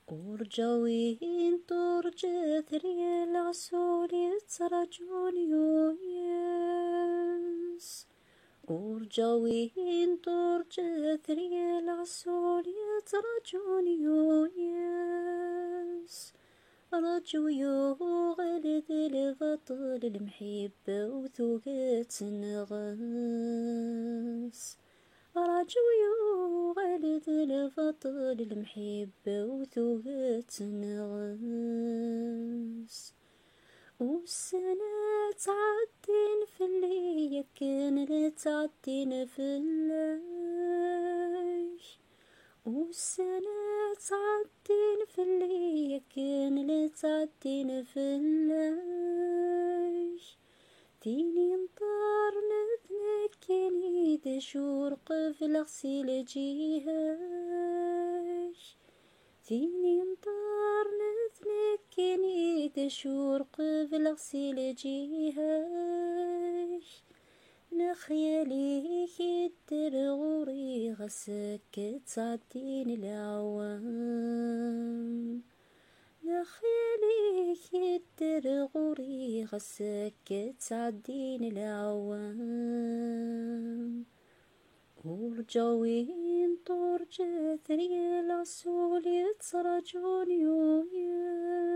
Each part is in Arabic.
ورجاوين ترجى ثري العسول يترجون يويس ورجاوين ترجى ثري العسول يترجون يويس رجو يغلد البطل المحب وثوقت نغاس رجو يغلد البطل المحب وثوقت نغاس والسنة تعدين في اللي يكن تعدين في الليل والسنة تعدين في اللي يكن تعدين في الليل تيني نطار نذنكني دشور قفل غسيل جيهاش تيني نطار نذنكني دشور قفل غسيل جيهاش نخيالي كدر غوري غسك تعدين العوام نخيالي كدر غوري غسك تعدين العوام ورجاوين ترجى ثري العسول يترجون يويس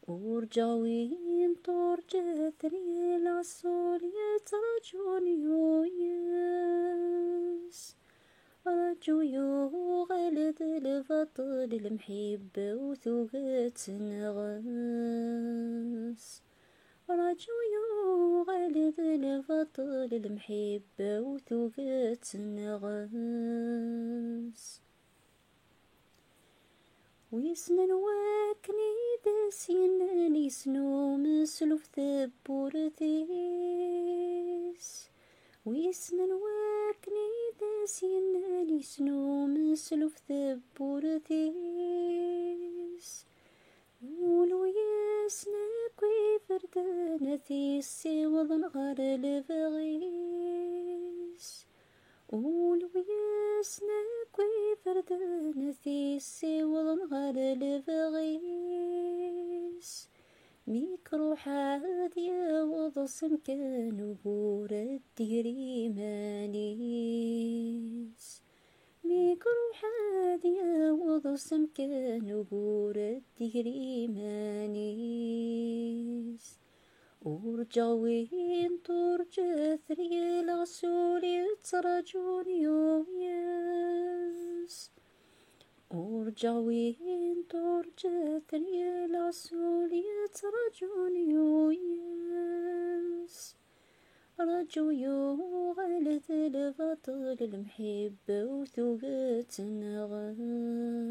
ورجاوين ترجى ثري العسول يترجون يويس رجو يغلد البطل المحب وثوقت نغاس رجو يغلد البطل المحب وثوقت نغاس ويسنن واكني داسين يسنو مسلوف ثبورثيس ويسنن واكني داسين يسنو مسلوف ثبورثيس ولو يسنك ويفردان ثيسي وضن غار البغيس ولو يسنك ويفردان ثيسي وضن غار البغيس ميكرو حادية وضصم كانوا بور الدهري مانيس ميكرو حادية وضصم كانوا بور الدهري مانيس ورجاوين ترجى ثري العسول يترجون يويس ورجاوين ترجى ثري العسول يترجون يويس رجو يغلد البطل المحب وثوقت نغاس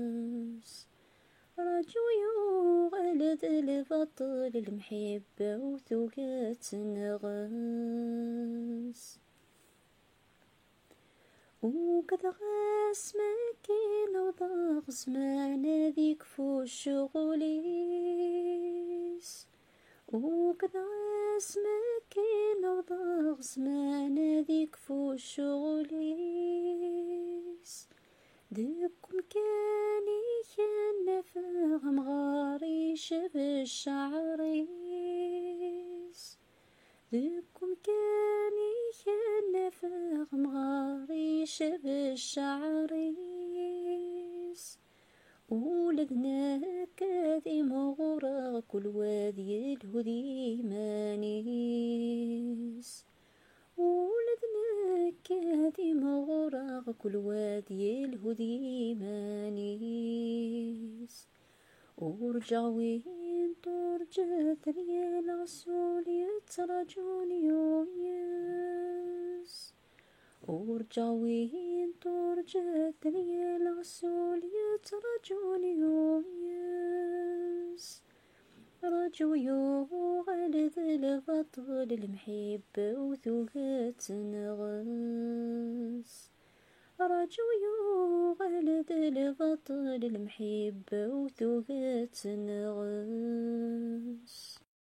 رجو يغلد البطل المحب وثوقت نغاس وقد غاس مكين وضغز ما نذيك فو الشغوليس وقد غاس مكين وضغز ما نذيك فو الشغوليس دكم كاني كان فاهم غاري شب الشعريس ذكم كاني كان فاهم غاري شب الشعريس ولدنا كاذي مغرى كل وادي الهدي مانيس ولدنا كاذي مغرى كل وادي الهدي مانيس ورجاوين ترجى ثري العسول يترجون يويس ورجاوين ترجى ثري العسول يترجون يويس رجو يغلد البطل المحب وثوقت نغاس رجو يغلد البطل المحب وثوقت نغاس